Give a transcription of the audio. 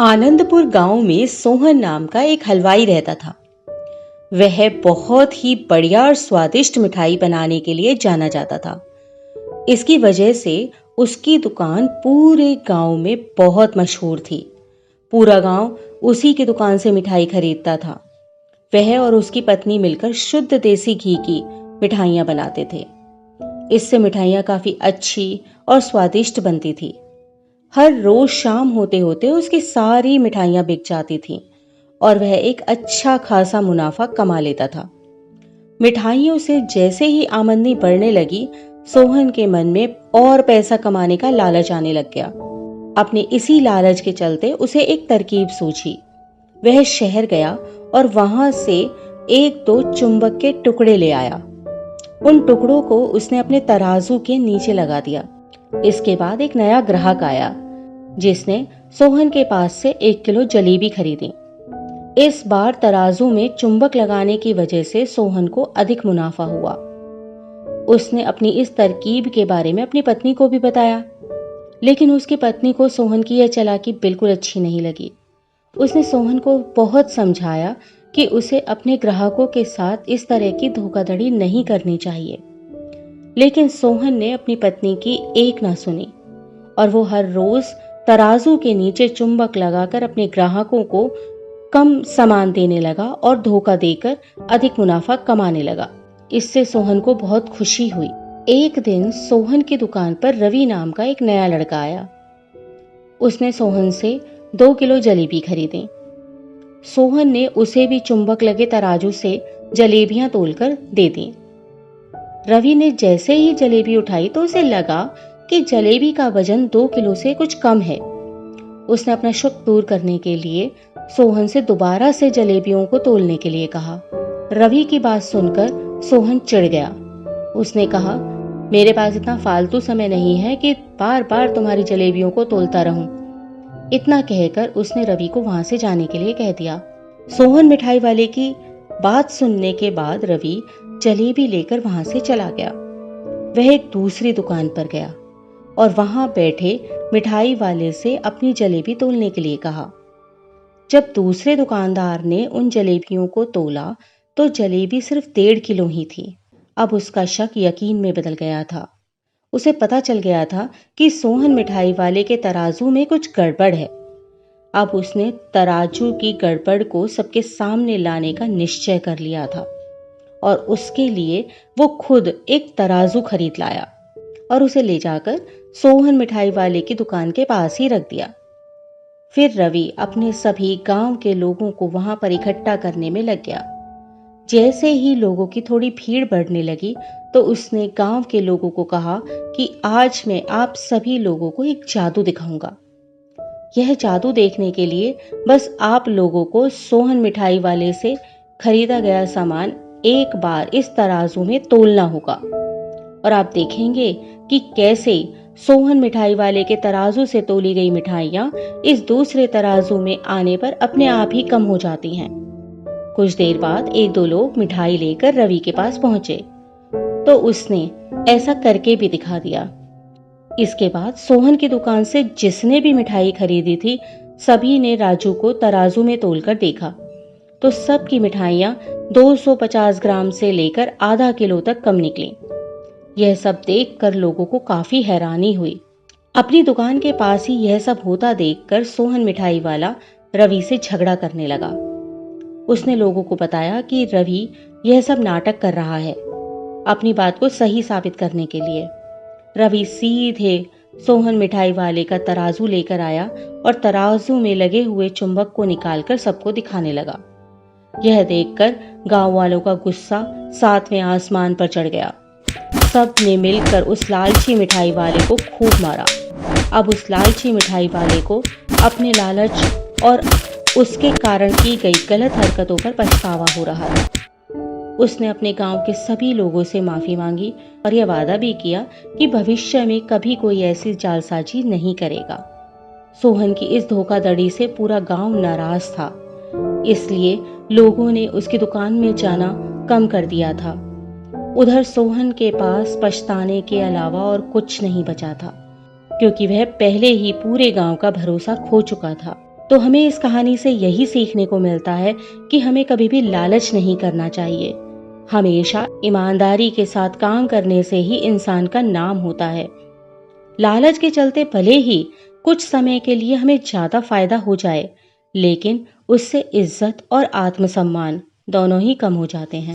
आनंदपुर गांव में सोहन नाम का एक हलवाई रहता था। वह बहुत ही बढ़िया और स्वादिष्ट मिठाई बनाने के लिए जाना जाता था। इसकी वजह से उसकी दुकान पूरे गांव में बहुत मशहूर थी। पूरा गांव उसी की दुकान से मिठाई खरीदता था। वह और उसकी पत्नी मिलकर शुद्ध देसी घी की मिठाइयां बनाते थे। इससे मिठाइयां काफी अच्छी और स्वादिष्ट बनती थी। हर रोज शाम होते होते उसकी सारी मिठाइयां बिक जाती थीं और वह एक अच्छा खासा मुनाफा कमा लेता था। मिठाइयों से जैसे ही आमदनी बढ़ने लगी, सोहन के मन में और पैसा कमाने का लालच आने लग गया। अपने इसी लालच के चलते उसे एक तरकीब सूझी। वह शहर गया और वहां से एक दो चुंबक के टुकड़े ले आया। उन टुकड़ों को उसने अपने तराजू के नीचे लगा दिया। इसके बाद एक नया ग्राहक आया जिसने सोहन के पास से 1 किलो जलेबी खरीदी। इस बार तराजू में चुंबक लगाने की वजह से सोहन को अधिक मुनाफा हुआ। उसने अपनी इस तरकीब के बारे में अपनी पत्नी को भी बताया, लेकिन उसकी पत्नी को सोहन की यह चालाकी बिल्कुल अच्छी नहीं लगी। उसने सोहन को बहुत समझाया कि उसे अपने ग्राहकों के साथ इस तरह की धोखाधड़ी नहीं करनी चाहिए, लेकिन सोहन ने अपनी पत्नी की एक ना सुनी और वो हर रोज तराजू के नीचे चुंबक लगाकर अपने ग्राहकों को कम सामान देने लगा और धोखा देकर अधिक मुनाफा कमाने लगा। इससे सोहन को बहुत खुशी हुई। एक दिन सोहन की दुकान पर रवि नाम का एक नया लड़का आया। उसने सोहन से 2 किलो जलेबी खरीदी। सोहन ने उसे भी चुंबक लगे तराजू से जलेबियां तोलकर दे दी। रवि ने जैसे ही जलेबी उठाई तो उसे लगा कि जलेबी का वजन 2 किलो से कुछ कम है। उसने अपना शक दूर करने के लिए सोहन से दोबारा से जलेबियों को तोलने के लिए कहा। रवि की बात सुनकर सोहन चिढ़ गया। उसने कहा, मेरे पास इतना फालतू समय नहीं है कि बार बार तुम्हारी जलेबियों को तोलता रहूं। इतना कहकर उसने रवि को वहां से जाने के लिए कह दिया। सोहन मिठाई वाले की बात सुनने के बाद रवि जलेबी लेकर वहां से चला गया। वह एक दूसरी दुकान पर गया और वहां बैठे मिठाई वाले से अपनी जलेबी तोलने के लिए कहा। जब दूसरे दुकानदार ने उन जलेबियों को तोला तो जलेबी सिर्फ 1.5 किलो ही थी। अब उसका शक यकीन में बदल गया था। उसे पता चल गया था कि सोहन मिठाई वाले के तराजू में कुछ गड़बड़ है। अब उसने तराजू की गड़बड़ को सबके सामने लाने का निश्चय कर लिया था और उसके लिए वो खुद एक तराजू खरीद लाया और उसे ले जाकर सोहन मिठाई वाले की दुकान के पास ही रख दिया। फिर रवि अपने सभी गांव के लोगों को वहां पर इकट्ठा करने में लग गया। जैसे ही लोगों की थोड़ी भीड़ बढ़ने लगी तो उसने गांव के लोगों को कहा कि आज मैं आप सभी लोगों को एक जादू दिखाऊंगा। यह जादू देखने के लिए बस आप लोगों को सोहन मिठाई वाले से खरीदा गया सामान एक बार इस तराजू में तोलना होगा और आप देखेंगे कि कैसे सोहन मिठाई वाले के तराजू से तोली गई मिठाइयां इस दूसरे तराजू में आने पर अपने आप ही कम हो जाती हैं। कुछ देर बाद 1-2 लोग मिठाई लेकर रवि के पास पहुंचे तो उसने ऐसा करके भी दिखा दिया। इसके बाद सोहन की दुकान से जिसने भी मिठाई खरीदी थी, सभी ने राजू को तराजू में तोलकर देखा तो सबकी मिठाइयां 250 ग्राम से लेकर आधा किलो तक कम निकली। यह सब देखकर लोगों को काफी हैरानी हुई। अपनी दुकान के पास ही यह सब होता देखकर सोहन मिठाई वाला रवि से झगड़ा करने लगा। उसने लोगों को बताया कि रवि यह सब नाटक कर रहा है अपनी बात को सही साबित करने के लिए। रवि सीधे सोहन मिठाई वाले का तराजू लेकर आया और तराजू में लगे हुए चुंबक को निकालकर सबको दिखाने लगा। यह देखकर गांव वालों का गुस्सा 7वें आसमान पर चढ़ गया। सब ने मिलकर उस लालची मिठाई वाले को खूब मारा। अब उस लालची मिठाई वाले को अपने लालच और उसके कारण की गई गलत हरकतों पर पछतावा हो रहा था। उसने अपने गांव के सभी लोगों से माफी मांगी और यह वादा भी किया कि भविष्य में कभी कोई ऐसी जालसाजी नहीं करेगा। सोहन की इस धोखाधड़ी से पूरा गांव नाराज था, इसलिए लोगों ने उसकी दुकान में जाना कम कर दिया था। उधर सोहन के पास पछताने के अलावा और कुछ नहीं बचा था, क्योंकि वह पहले ही पूरे गांव का भरोसा खो चुका था। तो हमें इस कहानी से यही सीखने को मिलता है कि हमें कभी भी लालच नहीं करना चाहिए। हमेशा ईमानदारी के साथ काम करने से ही इंसान का नाम होता है। लालच के चलते भले ही कुछ समय के लिए हमें ज्यादा फायदा हो जाए, लेकिन उससे इज्जत और आत्मसम्मान दोनों ही कम हो जाते हैं।